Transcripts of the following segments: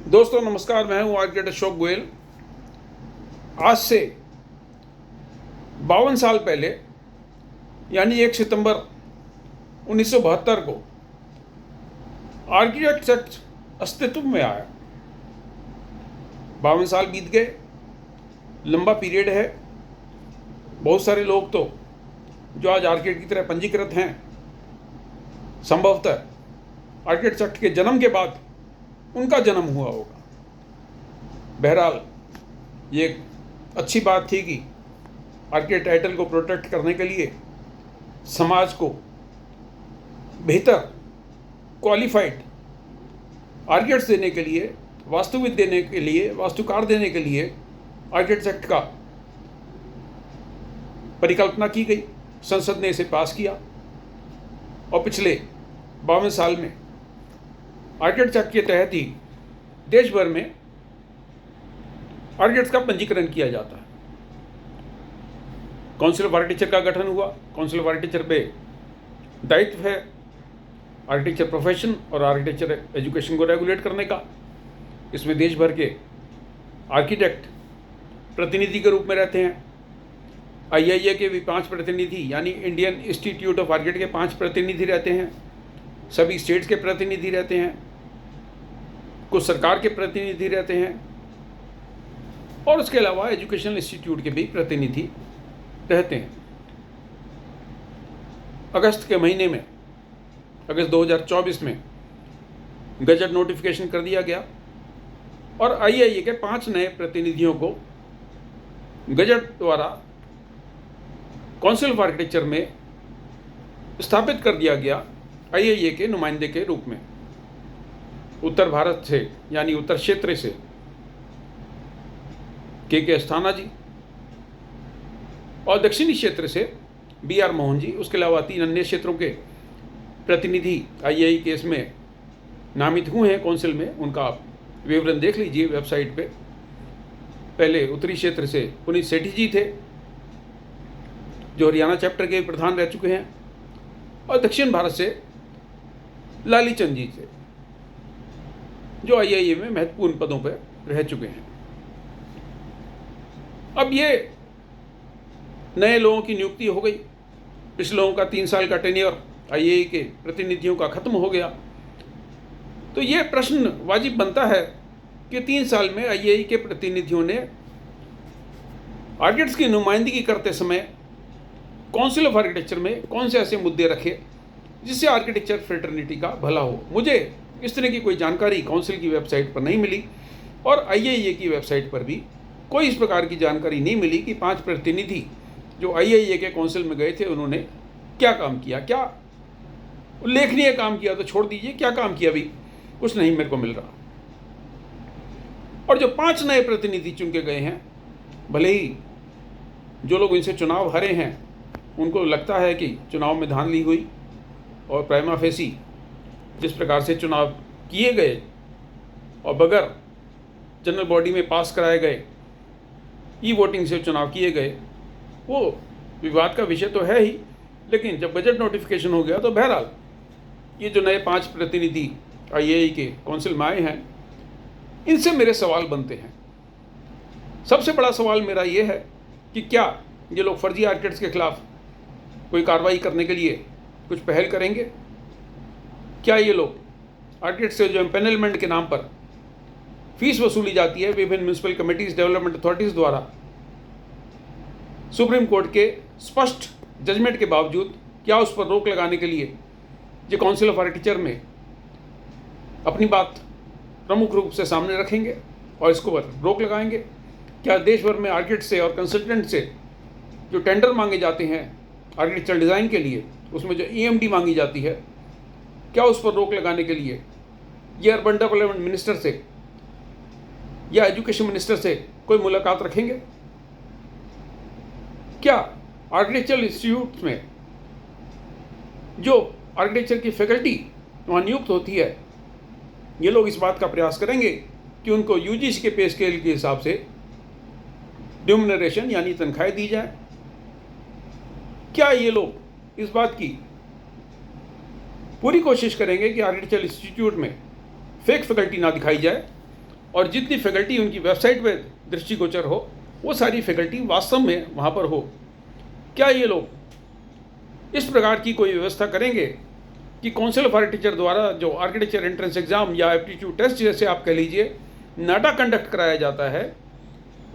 दोस्तों नमस्कार, मैं हूं आर्किटेक्ट अशोक गोयल। आज से 52 साल पहले यानी 1 सितंबर 1972 को आर्किटेक्ट एक्ट अस्तित्व में आया। 52 साल बीत गए, लंबा पीरियड है। बहुत सारे लोग तो जो आज आर्किटेक्ट की तरह पंजीकृत हैं, संभवतः आर्किटेक्ट एक्ट के जन्म के बाद उनका जन्म हुआ होगा। बहरहाल ये एक अच्छी बात थी कि आर्किटेक्ट टाइटल को प्रोटेक्ट करने के लिए समाज को बेहतर क्वालिफाइड आर्किटेक्ट्स देने के लिए, वास्तुविद देने के लिए, वास्तुकार देने के लिए आर्किटेक्ट एक्ट का परिकल्पना की गई। संसद ने इसे पास किया और पिछले 52 साल में आर्किटेक्ट एक्ट के तहत ही देश भर में आर्किटेक्ट्स का पंजीकरण किया जाता है। काउंसिल ऑफ आर्किटेक्चर का गठन हुआ। काउंसिल ऑफ आर्किटेक्चर पे दायित्व है आर्किटेक्चर प्रोफेशन और आर्किटेक्चर एजुकेशन को रेगुलेट करने का। इसमें देश भर के आर्किटेक्ट प्रतिनिधि के रूप में रहते हैं। IIA के भी 5 प्रतिनिधि यानी इंडियन इंस्टीट्यूट ऑफ आर्किटेक्ट के 5 प्रतिनिधि रहते हैं। सभी स्टेट्स के प्रतिनिधि रहते हैं, कुछ सरकार के प्रतिनिधि रहते हैं और उसके अलावा एजुकेशनल इंस्टीट्यूट के भी प्रतिनिधि रहते हैं। अगस्त के महीने में, अगस्त 2024 में गजट नोटिफिकेशन कर दिया गया और IIA के 5 नए प्रतिनिधियों को गजट द्वारा काउंसिल ऑफ आर्किटेक्चर में स्थापित कर दिया गया IIA के नुमाइंदे के रूप में। उत्तर भारत से यानी उत्तर क्षेत्र से के अस्थाना जी और दक्षिणी क्षेत्र से BR मोहन जी, उसके अलावा 3 अन्य क्षेत्रों के प्रतिनिधि IIA के इसमें नामित हुए हैं काउंसिल में। उनका आप विवरण देख लीजिए वेबसाइट पे। पहले उत्तरी क्षेत्र से पुनीत सेठी जी थे जो हरियाणा चैप्टर के प्रधान रह चुके हैं और दक्षिण भारत से लाली चंद जी थे जो IIA में महत्वपूर्ण पदों पर रह चुके हैं। अब ये नए लोगों की नियुक्ति हो गई। पिछले लोगों का 3 साल का टेन्योर IIA के प्रतिनिधियों का खत्म हो गया। तो ये प्रश्न वाजिब बनता है कि 3 साल में IIA के प्रतिनिधियों ने आर्किटेक्ट्स की नुमाइंदगी करते समय काउंसिल ऑफ आर्किटेक्चर में कौन से ऐसे मुद्दे रखे जिससे आर्किटेक्चर फ्रेटर्निटी का भला हो। मुझे इस तरह की कोई जानकारी काउंसिल की वेबसाइट पर नहीं मिली और IIA की वेबसाइट पर भी कोई इस प्रकार की जानकारी नहीं मिली कि 5 प्रतिनिधि जो IIA के काउंसिल में गए थे उन्होंने क्या काम किया। क्या उल्लेखनीय काम किया तो छोड़ दीजिए, क्या काम किया भी कुछ नहीं मेरे को मिल रहा। और जो 5 नए प्रतिनिधि चुन के गए हैं, भले ही जो लोग इनसे चुनाव हारे हैं उनको लगता है कि चुनाव में धांधली हुई और प्राइमा फेसी जिस प्रकार से चुनाव किए गए और बगैर जनरल बॉडी में पास कराए गए वोटिंग से चुनाव किए गए, वो विवाद का विषय तो है ही। लेकिन जब बजट नोटिफिकेशन हो गया तो बहरहाल ये जो नए 5 प्रतिनिधि IIA के काउंसिल में आए हैं, इनसे मेरे सवाल बनते हैं। सबसे बड़ा सवाल मेरा ये है कि क्या ये लोग फर्जी आर्किटेक्ट्स के खिलाफ कोई कार्रवाई करने के लिए कुछ पहल करेंगे? क्या ये लोग आर्किटेक्ट से जो एम्पेनलमेंट के नाम पर फीस वसूली जाती है विभिन्न म्यूनिसिपल कमिटीज, डेवलपमेंट अथॉरिटीज़ द्वारा, सुप्रीम कोर्ट के स्पष्ट जजमेंट के बावजूद क्या उस पर रोक लगाने के लिए ये काउंसिल ऑफ आर्किटेक्चर में अपनी बात प्रमुख रूप से सामने रखेंगे और इसको पर रोक लगाएंगे? क्या देश भर में आर्किटेक्ट से और कंसल्टेंट से जो टेंडर मांगे जाते हैं आर्किटेक्चरल डिज़ाइन के लिए, उसमें जो EMD मांगी जाती है, क्या उस पर रोक लगाने के लिए ये अर्बन डेवलपमेंट मिनिस्टर से या एजुकेशन मिनिस्टर से कोई मुलाकात रखेंगे? क्या आर्किटेक्चरल इंस्टीट्यूट में जो आर्किटेक्चर की फैकल्टी वहाँ नियुक्त होती है, ये लोग इस बात का प्रयास करेंगे कि उनको UGC के पे स्केल के हिसाब से रिम्यूनरेशन यानी तनख्वाहें दी जाए? क्या ये लोग इस बात की पूरी कोशिश करेंगे कि आर्किटेक्चरल इंस्टीट्यूट में फेक फैकल्टी ना दिखाई जाए और जितनी फैकल्टी उनकी वेबसाइट पे दृष्टिगोचर हो वो सारी फैकल्टी वास्तव में वहाँ पर हो। क्या ये लोग इस प्रकार की कोई व्यवस्था करेंगे कि काउंसिल ऑफ आर्किटेक्चर द्वारा जो आर्किटेक्चर एंट्रेंस एग्ज़ाम या एप्टीट्यूड टेस्ट जैसे आप कह लीजिए नाटा कंडक्ट कराया जाता है,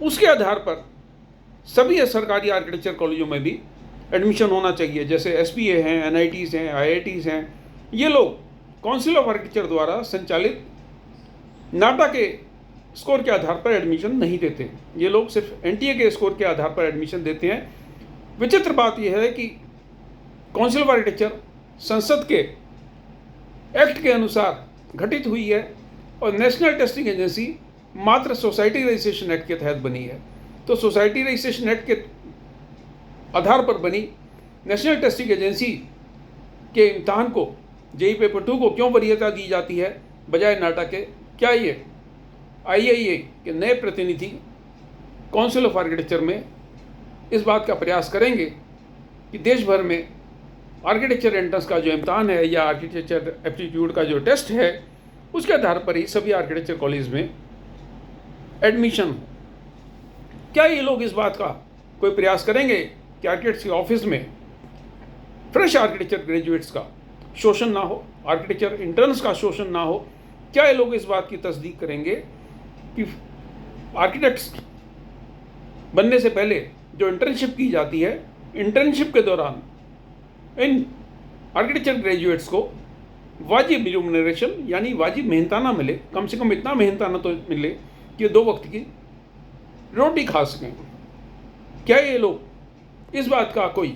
उसके आधार पर सभी सरकारी आर्किटेक्चर कॉलेजों में भी एडमिशन होना चाहिए? जैसे SPA हैं, NITs हैं, IITs हैं, ये लोग काउंसिल ऑफ आर्किटेक्चर द्वारा संचालित नाटा के स्कोर के आधार पर एडमिशन नहीं देते। ये लोग सिर्फ NTA के स्कोर के आधार पर एडमिशन देते हैं। विचित्र बात यह है कि काउंसिल ऑफ आर्किटेक्चर संसद के एक्ट के अनुसार गठित हुई है और नेशनल टेस्टिंग एजेंसी मात्र सोसाइटी रजिस्ट्रेशन एक्ट के तहत बनी है। तो सोसाइटी रजिस्ट्रेशन एक्ट के आधार पर बनी नेशनल टेस्टिंग एजेंसी के इम्तहान को JEE पेपर 2 को क्यों वरीयता दी जाती है बजाय नाटा के? क्या ये IIA के नए प्रतिनिधि काउंसिल ऑफ आर्किटेक्चर में इस बात का प्रयास करेंगे कि देश भर में आर्किटेक्चर एंट्रेंस का जो इम्तहान है या आर्किटेक्चर एप्टीट्यूड का जो टेस्ट है उसके आधार पर ही सभी आर्किटेक्चर कॉलेज में एडमिशन हो? क्या ये लोग इस बात का कोई प्रयास करेंगे कि आर्किटेक्ट्स के ऑफिस में फ्रेश आर्किटेक्चर ग्रेजुएट्स का शोषण ना हो, आर्किटेक्चर इंटर्न्स का शोषण ना हो? क्या ये लोग इस बात की तस्दीक करेंगे कि आर्किटेक्ट्स बनने से पहले जो इंटर्नशिप की जाती है, इंटर्नशिप के दौरान इन आर्किटेक्चर ग्रेजुएट्स को वाजिब रिम्यूनरेशन यानी वाजिब मेहनताना मिले, कम से कम इतना मेहनताना तो मिले कि 2 वक्त की रोटी खा सकें? क्या ये लोग इस बात का कोई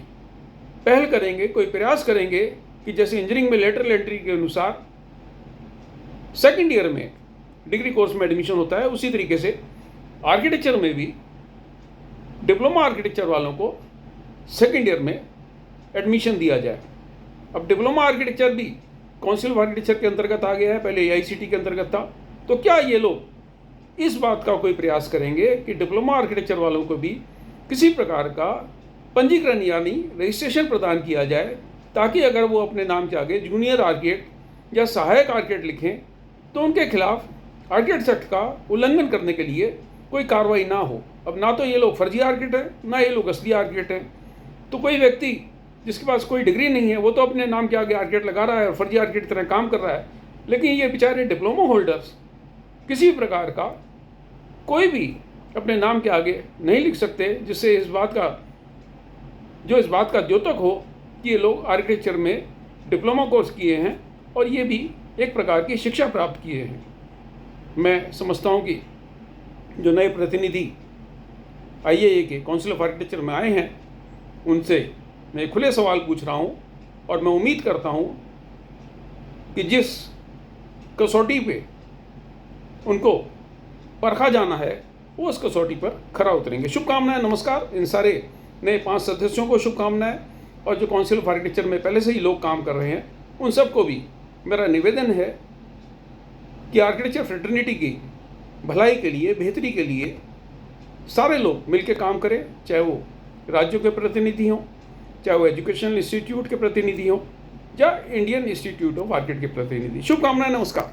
पहल करेंगे, कोई प्रयास करेंगे कि जैसे इंजीनियरिंग में लेटरल एंट्री के अनुसार सेकेंड ईयर में डिग्री कोर्स में एडमिशन होता है, उसी तरीके से आर्किटेक्चर में भी डिप्लोमा आर्किटेक्चर वालों को सेकेंड ईयर में एडमिशन दिया जाए? अब डिप्लोमा आर्किटेक्चर भी काउंसिल ऑफ आर्किटेक्चर के अंतर्गत आ गया है, पहले AICT के अंतर्गत था। तो क्या ये लोग इस बात का कोई प्रयास करेंगे कि डिप्लोमा आर्किटेक्चर वालों को भी किसी प्रकार का पंजीकरण यानी रजिस्ट्रेशन प्रदान किया जाए, ताकि अगर वो अपने नाम के आगे जूनियर आर्किटेक्ट या सहायक आर्किटेक्ट लिखें तो उनके खिलाफ आर्किटेक्ट एक्ट का उल्लंघन करने के लिए कोई कार्रवाई ना हो? अब ना तो ये लोग फर्जी आर्किटेक्ट हैं, ना ये लोग असली आर्किटेक्ट हैं। तो कोई व्यक्ति जिसके पास कोई डिग्री नहीं है वो तो अपने नाम के आगे आर्किटेक्ट लगा रहा है और फर्जी आर्किटेक्ट तरह काम कर रहा है, लेकिन ये बेचारे डिप्लोमा होल्डर्स किसी प्रकार का कोई भी अपने नाम के आगे नहीं लिख सकते, जिससे इस बात का द्योतक हो कि ये लोग आर्किटेक्चर में डिप्लोमा कोर्स किए हैं और ये भी एक प्रकार की शिक्षा प्राप्त किए हैं। मैं समझता हूँ कि जो नए प्रतिनिधि IIA के काउंसिल ऑफ आर्किटेक्चर में आए हैं उनसे मैं खुले सवाल पूछ रहा हूँ और मैं उम्मीद करता हूँ कि जिस कसौटी पे उनको परखा जाना है वो उस कसौटी पर खरा उतरेंगे। शुभकामनाएं, नमस्कार। इन सारे नए 5 सदस्यों को शुभकामनाएं और जो काउंसिल ऑफ आर्किटेक्चर में पहले से ही लोग काम कर रहे हैं उन सबको भी मेरा निवेदन है कि आर्किटेक्चर फ्रेटर्निटी की भलाई के लिए, बेहतरी के लिए सारे लोग मिलकर काम करें, चाहे वो राज्यों के प्रतिनिधि हों, चाहे वो एजुकेशनल इंस्टीट्यूट के प्रतिनिधि हों या इंडियन इंस्टीट्यूट ऑफ आर्किटेक्ट के प्रतिनिधि। शुभकामनाएं, नमस्कार।